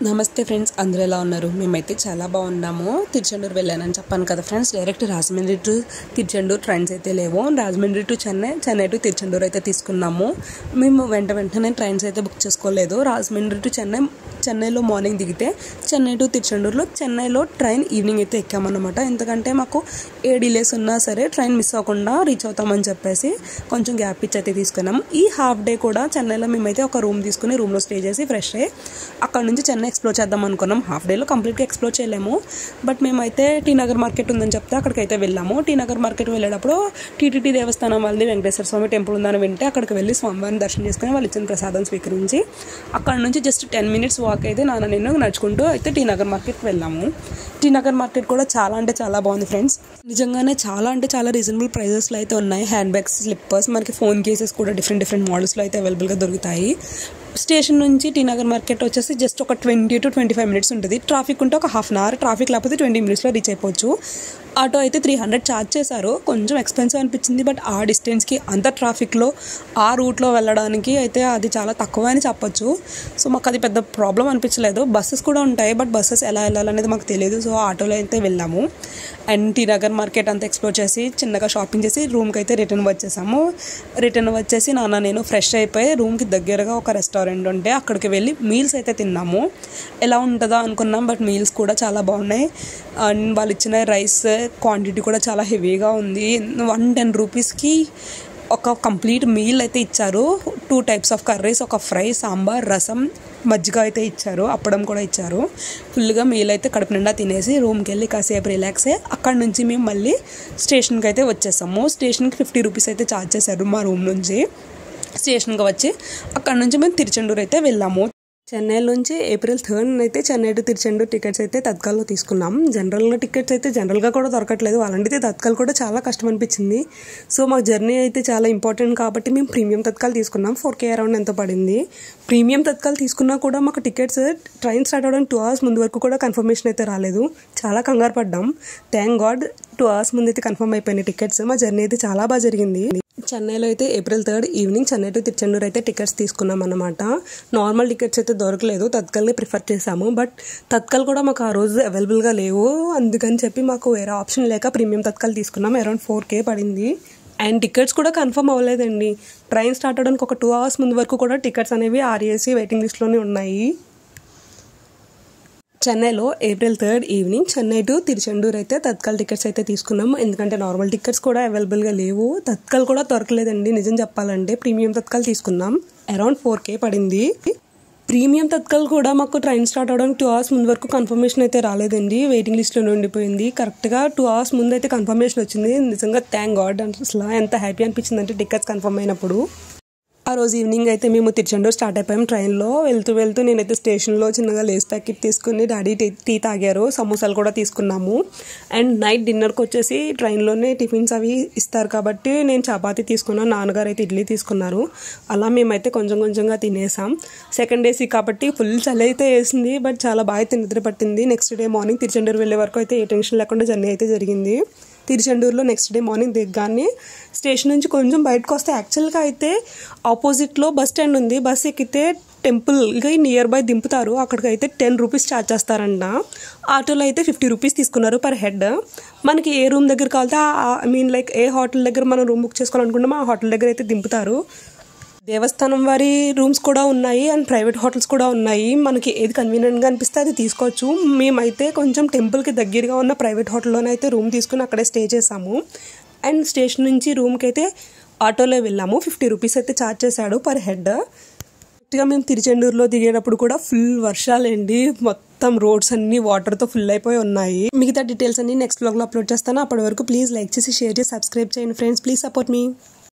నమస్తే ఫ్రెండ్స్, అందరూ ఎలా ఉన్నారు? మేమైతే చాలా బాగున్నాము. తిరుచెండూరు వెళ్ళానని చెప్పాను కదా friends. Direct Rajahmundry to Tiruchendur trains అయితే లేవు. రాజమండ్రి టు చెన్నై, చెన్నై టు తిరుచెండూరు అయితే తీసుకున్నాము. మేము వెంటనే ట్రైన్స్ అయితే బుక్ చేసుకోలేదు. రాజమండ్రి టు చెన్నై, చెన్నైలో మార్నింగ్ దిగితే చెన్నై టు తిరుచెండూరులో, చెన్నైలో ట్రైన్ ఈవినింగ్ అయితే ఎక్కామన్నమాట. ఎందుకంటే మాకు ఏ డిలేస్ ఉన్నా సరే ట్రైన్ మిస్ అవ్వకుండా రీచ్ అవుతామని చెప్పేసి కొంచెం గ్యాప్ ఇచ్చి అయితే తీసుకున్నాము. ఈ హాఫ్ డే కూడా చెన్నైలో మేమైతే ఒక రూమ్ తీసుకుని రూమ్లో స్టే చేసి ఫ్రెష్ అయ్యి అక్కడ నుంచి చెన్నై ఎక్స్ప్లోర్ చేద్దాం అనుకున్నాం. హాఫ్ డేలో కంప్లీట్గా ఎక్స్ప్లోర్ చేయలేము. బట్ మేమైతే టీ నగర్ మార్కెట్ ఉందని చెప్తే అక్కడికైతే వెళ్ళాము. టీ నగర్ మార్కెట్ వెళ్ళేటప్పుడు టీటీడీ దేవస్థానం వాళ్ళది వెంకటేశ్వర స్వామి టెంపుల్ ఉందని వింటే అక్కడికి వెళ్ళి స్వామివారిని దర్శనం చేసుకుని వాళ్ళు ఇచ్చిన ప్రసాదం స్వీకరించి అక్కడ నుంచి జస్ట్ 10 minutes వాక్ అయితే నేను నడుచుకుంటూ అయితే టీ నగర్ మార్కెట్కి వెళ్ళాము. టీ నగర్ మార్కెట్ కూడా చాలా అంటే చాలా బాగుంది ఫ్రెండ్స్. నిజంగానే చాలా అంటే చాలా రీజనబుల్ ప్రైజెస్లో అయితే ఉన్నాయి. హ్యాండ్ బ్యాగ్స్, స్లిప్పర్స్, మనకి ఫోన్ కేసెస్ కూడా డిఫరెంట్ మోడల్స్లో అయితే అవైలబుల్గా దొరుకుతాయి. స్టేషన్ నుంచి టీ నగర్ మార్కెట్ వచ్చేసి జస్ట్ ఒక 20 to 25 minutes ఉంటుంది. ట్రాఫిక్ ఉంటే ఒక హాఫ్ అన్ అవర్, ట్రాఫిక్ లేకపోతే 20 minutesలో రీచ్ అయిపోవచ్చు. ఆటో అయితే 300 ఛార్జ్ చేశారు. కొంచెం ఎక్స్పెన్సివ్ అనిపించింది. బట్ ఆ డిస్టెన్స్కి అంత ట్రాఫిక్లో ఆ రూట్లో వెళ్ళడానికి అయితే అది చాలా తక్కువ అని చెప్పొచ్చు. సో మాకు అది పెద్ద ప్రాబ్లం అనిపించలేదు. బస్సెస్ కూడా ఉంటాయి, బట్ బస్సెస్ ఎలా వెళ్ళాలనేది మాకు తెలియదు. సో ఆటోలో అయితే వెళ్ళాము. అండ్ టీ నగర్ మార్కెట్ అంతా ఎక్స్ప్లోర్ చేసి చిన్నగా షాపింగ్ చేసి రూమ్కి అయితే రిటర్న్ వచ్చేసాము. రిటర్న్ వచ్చేసి నేను ఫ్రెష్ అయిపోయి రూమ్కి దగ్గరగా ఒక రెస్టారెంట్ ఉంటే అక్కడికి వెళ్ళి మీల్స్ అయితే తిన్నాము. ఎలా ఉంటుందో అనుకున్నాం, బట్ మీల్స్ కూడా చాలా బాగున్నాయి. అండ్ వాళ్ళు ఇచ్చిన రైస్ క్వాంటిటీ కూడా చాలా హెవీగా ఉంది. 110 rupeesకి ఒక కంప్లీట్ మీల్ అయితే ఇచ్చారు. 2 types ఆఫ్ కర్రీస్, ఒక ఫ్రై, సాంబార్, రసం, మజ్జిగ అయితే ఇచ్చారు. అప్పడం కూడా ఇచ్చారు. ఫుల్గా మీల్ అయితే కడుపు నిండా తినేసి రూమ్కి వెళ్ళి కాసేపు రిలాక్స్ అయ్యి అక్కడ నుంచి మేము మళ్ళీ స్టేషన్కి అయితే వచ్చేసాము. స్టేషన్కి 50 rupees అయితే ఛార్జ్ చేశారు మా రూమ్ నుంచి. స్టేషన్కి వచ్చి అక్కడ నుంచి మేము తిరుచెండూరు అయితే వెళ్ళాము. చెన్నై నుంచి April 3rd అయితే చెన్నై టు తిరుచెండూరు టికెట్స్ అయితే తత్కాల్లో తీసుకున్నాం. జనరల్గా టికెట్స్ అయితే జనరల్గా కూడా దొరకట్లేదు. అలాంటిది తత్కాల్ కూడా చాలా కష్టం అనిపించింది. సో మాకు జర్నీ అయితే చాలా ఇంపార్టెంట్ కాబట్టి మేము ప్రీమియం తత్కాల్ తీసుకున్నాం. 4K అరౌండ్ ఎంతో పడింది. ప్రీమియం తత్కాల్ తీసుకున్నా కూడా మాకు టికెట్స్ ట్రైన్ స్టార్ట్ అవ్వడానికి 2 hours ముందు వరకు కూడా కన్ఫర్మేషన్ అయితే రాలేదు. చాలా కంగారు పడ్డాం. థ్యాంక్ గాడ్ 2 hours ముందు అయితే కన్ఫర్మ్ అయిపోయినాయి టికెట్స్. మా జర్నీ అయితే చాలా బాగా జరిగింది. చెన్నైలో అయితే April 3rd evening Chennai to Tiruchendur అయితే టికెట్స్ తీసుకున్నాం అన్నమాట. నార్మల్ టికెట్స్ అయితే దొరకలేదు, తత్కాల్ని ప్రిఫర్ చేసాము. బట్ తత్కాల్ కూడా మాకు ఆ రోజు అవైలబుల్గా లేవు. అందుకని చెప్పి మాకు వేరే ఆప్షన్ లేక ప్రీమియం తత్కాల్ తీసుకున్నాం. అరౌండ్ 4K పడింది. అండ్ టికెట్స్ కూడా కన్ఫర్మ్ అవ్వలేదండి. ట్రైన్ స్టార్ట్ అవడానికి ఒక 2 hours ముందు వరకు కూడా టికెట్స్ అనేవి RAC వెయిటింగ్ లిస్ట్లోనే ఉన్నాయి. చెన్నైలో April 3rd evening Chennai to Tiruchendur అయితే తత్కాల్ టికెట్స్ అయితే తీసుకున్నాము. ఎందుకంటే నార్మల్ టికెట్స్ కూడా అవైలబుల్గా లేవు. తత్కాల్ కూడా దొరకలేదండి నిజం చెప్పాలంటే. ప్రీమియం తత్కాల్ తీసుకున్నాం. అరౌండ్ 4K పడింది. ప్రీమియం తత్కాల్ కూడా మాకు ట్రైన్ స్టార్ట్ అవడానికి 2 hours ముందు వరకు కన్ఫర్మేషన్ అయితే రాలేదండి. వెయిటింగ్ లిస్ట్లోనే ఉండిపోయింది. కరెక్ట్గా 2 hours ముందు అయితే కన్ఫర్మేషన్ వచ్చింది. నిజంగా థ్యాంక్ గాడ్. అసలు ఎంత హ్యాపీ అనిపించింది అంటే టికెట్స్ కన్ఫర్మ్ అయినప్పుడు. ఆ రోజు ఈవినింగ్ అయితే మేము తిరుచెండూరు స్టార్ట్ అయిపోయాం. ట్రైన్లో వెళ్తూ నేనైతే స్టేషన్లో చిన్నగా లేస్ ప్యాకెట్ తీసుకుని డాడీ టీ తాగారు. సమోసాలు కూడా తీసుకున్నాము. అండ్ నైట్ డిన్నర్కి వచ్చేసి ట్రైన్లోనే టిఫిన్స్ అవి ఇస్తారు కాబట్టి నేను చపాతీ తీసుకున్నాను. నాన్నగారు అయితే ఇడ్లీ తీసుకున్నారు. అలా మేమైతే కొంచెంగా తినేసాం. సెకండ్ AC కాబట్టి ఫుల్ చలి అయితే వేసింది. బట్ చాలా బాగా నిద్ర పట్టింది. నెక్స్ట్ డే మార్నింగ్ తిరుచెండూరు వెళ్ళే వరకు అయితే ఏ టెన్షన్ లేకుండా జర్నీ అయితే జరిగింది. తిరుచెండూరులో నెక్స్ట్ డే మార్నింగ్ దిగ్గానే స్టేషన్ నుంచి కొంచెం బయటకు వస్తే యాక్చువల్గా అయితే ఆపోజిట్లో బస్ స్టాండ్ ఉంది. బస్ ఎక్కితే టెంపుల్కి నియర్ బై దింపుతారు. అక్కడికైతే 10 rupees ఛార్జ్ చేస్తారంట. ఆటోలో అయితే 50 rupees తీసుకున్నారు పర్ హెడ్. మనకి ఏ రూమ్ దగ్గర కావాలితే ఏ హోటల్ దగ్గర మనం రూమ్ బుక్ చేసుకోవాలనుకుంటామో ఆ హోటల్ దగ్గర అయితే దింపుతారు. దేవస్థానం వారి రూమ్స్ కూడా ఉన్నాయి అండ్ ప్రైవేట్ హోటల్స్ కూడా ఉన్నాయి. మనకి ఏది కన్వీనియంట్గా అనిపిస్తే అది తీసుకోవచ్చు. మేమైతే కొంచెం టెంపుల్కి దగ్గరగా ఉన్న ప్రైవేట్ హోటల్లోనే అయితే రూమ్ తీసుకుని అక్కడే స్టే చేసాము. అండ్ స్టేషన్ నుంచి రూమ్కి అయితే ఆటోలో వెళ్ళాము. 50 rupees అయితే ఛార్జ్ చేశాడు పర్ హెడ్. కరెక్ట్గా మేము తిరుచెండూరులో దిగేటప్పుడు కూడా ఫుల్ వర్షాలండి. మొత్తం రోడ్స్ అన్ని వాటర్తో ఫుల్ అయిపోయి ఉన్నాయి. మిగతా డీటెయిల్స్ అన్ని నెక్స్ట్ వ్లాగ్లో అప్లోడ్ చేస్తాను. అప్పటి వరకు ప్లీజ్ లైక్ చేసి షేర్ చేసి సబ్స్క్రైబ్ చేయండి ఫ్రెండ్స్. Please support me.